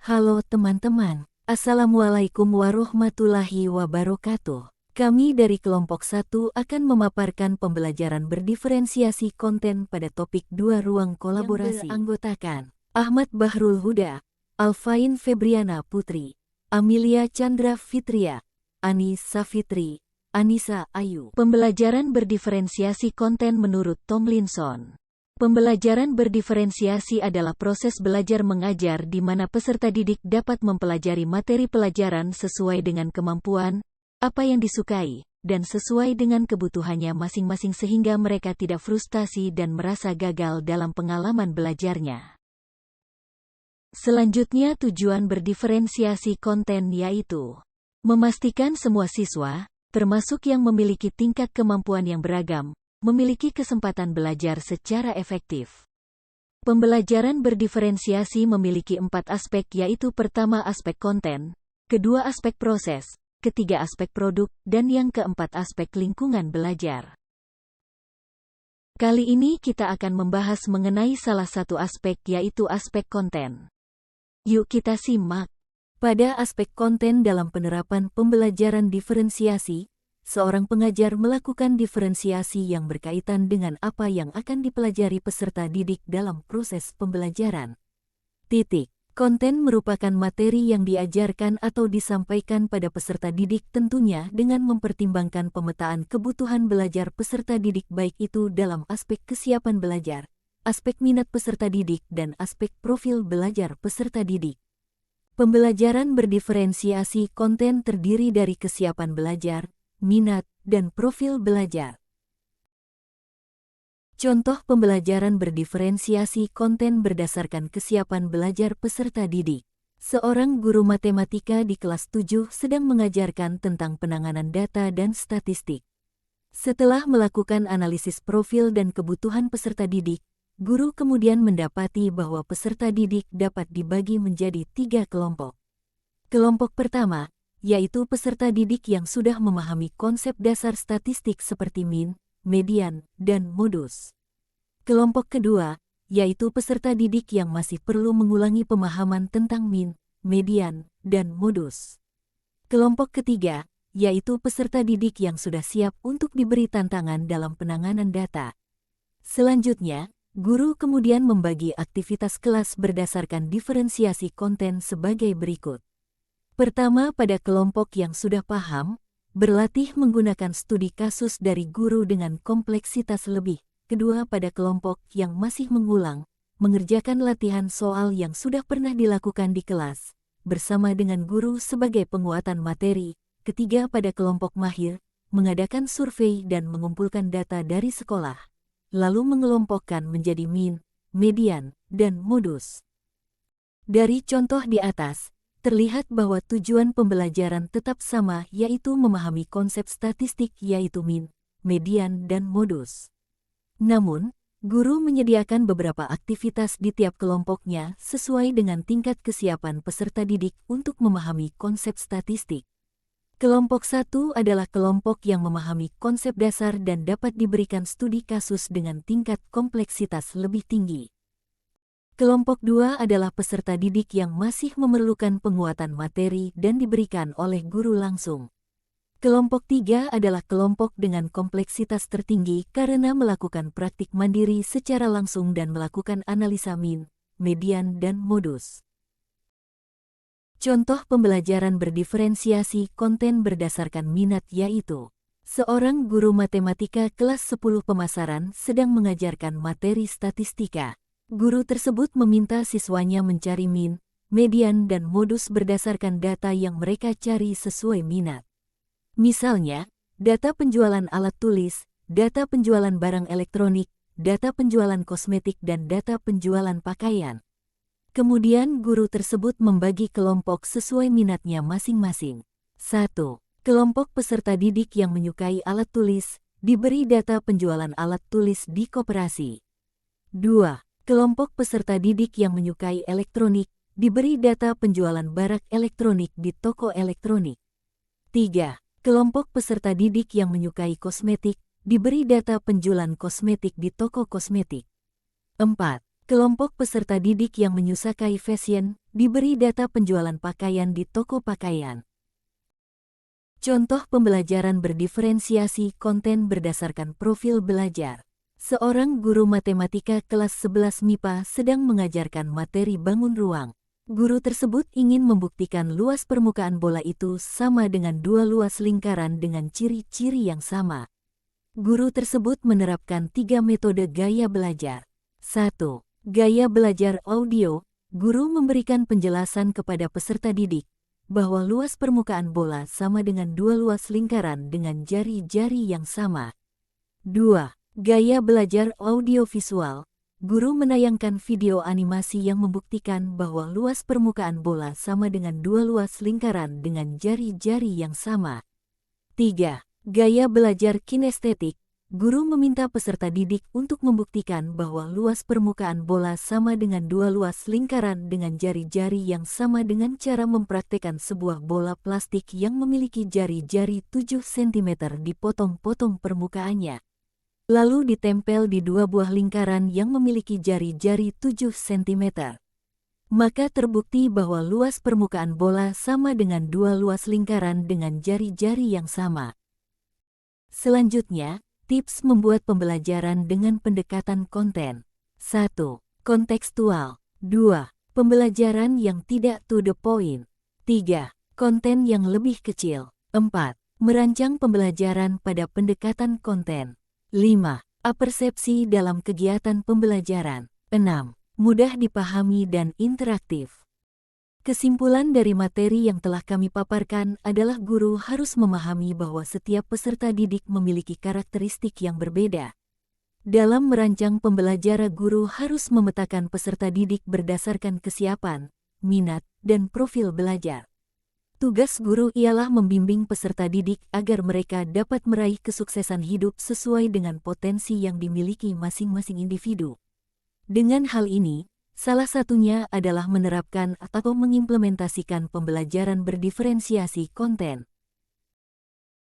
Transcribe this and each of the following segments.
Halo teman-teman, Assalamualaikum warahmatullahi wabarakatuh. Kami dari kelompok 1 akan memaparkan pembelajaran berdiferensiasi konten pada topik 2 ruang kolaborasi. Yang beranggotakan Ahmad Bahrul Huda, Alfain Febriana Putri, Amelia Chandra Fitria, Anis Safitri, Anissa Ayu. Pembelajaran berdiferensiasi konten menurut Tomlinson. Pembelajaran berdiferensiasi adalah proses belajar mengajar di mana peserta didik dapat mempelajari materi pelajaran sesuai dengan kemampuan, apa yang disukai, dan sesuai dengan kebutuhannya masing-masing sehingga mereka tidak frustasi dan merasa gagal dalam pengalaman belajarnya. Selanjutnya tujuan berdiferensiasi konten yaitu memastikan semua siswa, termasuk yang memiliki tingkat kemampuan yang beragam, memiliki kesempatan belajar secara efektif. Pembelajaran berdiferensiasi memiliki 4 aspek yaitu pertama aspek konten, kedua aspek proses, ketiga aspek produk, dan yang keempat aspek lingkungan belajar. Kali ini kita akan membahas mengenai salah satu aspek yaitu aspek konten. Yuk kita simak. Pada aspek konten dalam penerapan pembelajaran diferensiasi, seorang pengajar melakukan diferensiasi yang berkaitan dengan apa yang akan dipelajari peserta didik dalam proses pembelajaran. Konten merupakan materi yang diajarkan atau disampaikan pada peserta didik tentunya dengan mempertimbangkan pemetaan kebutuhan belajar peserta didik baik itu dalam aspek kesiapan belajar, aspek minat peserta didik, dan aspek profil belajar peserta didik. Pembelajaran berdiferensiasi konten terdiri dari kesiapan belajar, minat, dan profil belajar. Contoh pembelajaran berdiferensiasi konten berdasarkan kesiapan belajar peserta didik. Seorang guru matematika di kelas 7 sedang mengajarkan tentang penanganan data dan statistik. Setelah melakukan analisis profil dan kebutuhan peserta didik, guru kemudian mendapati bahwa peserta didik dapat dibagi menjadi 3 kelompok. Kelompok pertama, yaitu peserta didik yang sudah memahami konsep dasar statistik seperti min, median, dan modus. Kelompok kedua, yaitu peserta didik yang masih perlu mengulangi pemahaman tentang min, median, dan modus. Kelompok ketiga, yaitu peserta didik yang sudah siap untuk diberi tantangan dalam penanganan data. Selanjutnya, guru kemudian membagi aktivitas kelas berdasarkan diferensiasi konten sebagai berikut. Pertama, pada kelompok yang sudah paham, berlatih menggunakan studi kasus dari guru dengan kompleksitas lebih. Kedua, pada kelompok yang masih mengulang, mengerjakan latihan soal yang sudah pernah dilakukan di kelas, bersama dengan guru sebagai penguatan materi. Ketiga, pada kelompok mahir, mengadakan survei dan mengumpulkan data dari sekolah, lalu mengelompokkan menjadi min, median, dan modus. Dari contoh di atas, terlihat bahwa tujuan pembelajaran tetap sama yaitu memahami konsep statistik yaitu min, median, dan modus. Namun, guru menyediakan beberapa aktivitas di tiap kelompoknya sesuai dengan tingkat kesiapan peserta didik untuk memahami konsep statistik. Kelompok 1 adalah kelompok yang memahami konsep dasar dan dapat diberikan studi kasus dengan tingkat kompleksitas lebih tinggi. Kelompok 2 adalah peserta didik yang masih memerlukan penguatan materi dan diberikan oleh guru langsung. Kelompok 3 adalah kelompok dengan kompleksitas tertinggi karena melakukan praktik mandiri secara langsung dan melakukan analisa min, median, dan modus. Contoh pembelajaran berdiferensiasi konten berdasarkan minat yaitu seorang guru matematika kelas 10 pemasaran sedang mengajarkan materi statistika. Guru tersebut meminta siswanya mencari min, median, dan modus berdasarkan data yang mereka cari sesuai minat. Misalnya, data penjualan alat tulis, data penjualan barang elektronik, data penjualan kosmetik, dan data penjualan pakaian. Kemudian guru tersebut membagi kelompok sesuai minatnya masing-masing. 1. Kelompok peserta didik yang menyukai alat tulis, diberi data penjualan alat tulis di koperasi. 2. Kelompok peserta didik yang menyukai elektronik, diberi data penjualan barang elektronik di toko elektronik. 3. Kelompok peserta didik yang menyukai kosmetik, diberi data penjualan kosmetik di toko kosmetik. 4. Kelompok peserta didik yang menyukai fashion diberi data penjualan pakaian di toko pakaian. Contoh pembelajaran berdiferensiasi konten berdasarkan profil belajar. Seorang guru matematika kelas 11 MIPA sedang mengajarkan materi bangun ruang. Guru tersebut ingin membuktikan luas permukaan bola itu sama dengan dua luas lingkaran dengan ciri-ciri yang sama. Guru tersebut menerapkan 3 metode gaya belajar. 1. Gaya belajar audio. Guru memberikan penjelasan kepada peserta didik bahwa luas permukaan bola sama dengan dua luas lingkaran dengan jari-jari yang sama. 2. Gaya belajar audiovisual. Guru menayangkan video animasi yang membuktikan bahwa luas permukaan bola sama dengan dua luas lingkaran dengan jari-jari yang sama. 3. Gaya belajar kinestetik. Guru meminta peserta didik untuk membuktikan bahwa luas permukaan bola sama dengan dua luas lingkaran dengan jari-jari yang sama dengan cara mempraktekkan sebuah bola plastik yang memiliki jari-jari 7 cm dipotong-potong permukaannya. Lalu ditempel di dua buah lingkaran yang memiliki jari-jari 7 cm. Maka terbukti bahwa luas permukaan bola sama dengan dua luas lingkaran dengan jari-jari yang sama. Selanjutnya, tips membuat pembelajaran dengan pendekatan konten. 1. Kontekstual. 2. Pembelajaran yang tidak to the point. 3. Konten yang lebih kecil. 4. Merancang pembelajaran pada pendekatan konten. 5. Apersepsi dalam kegiatan pembelajaran. 6. Mudah dipahami dan interaktif. Kesimpulan dari materi yang telah kami paparkan adalah guru harus memahami bahwa setiap peserta didik memiliki karakteristik yang berbeda. Dalam merancang pembelajaran, guru harus memetakan peserta didik berdasarkan kesiapan, minat, dan profil belajar. Tugas guru ialah membimbing peserta didik agar mereka dapat meraih kesuksesan hidup sesuai dengan potensi yang dimiliki masing-masing individu. Dengan hal ini, salah satunya adalah menerapkan atau mengimplementasikan pembelajaran berdiferensiasi konten.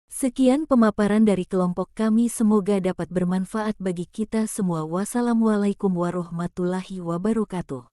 Sekian pemaparan dari kelompok kami, semoga dapat bermanfaat bagi kita semua. Wassalamualaikum warahmatullahi wabarakatuh.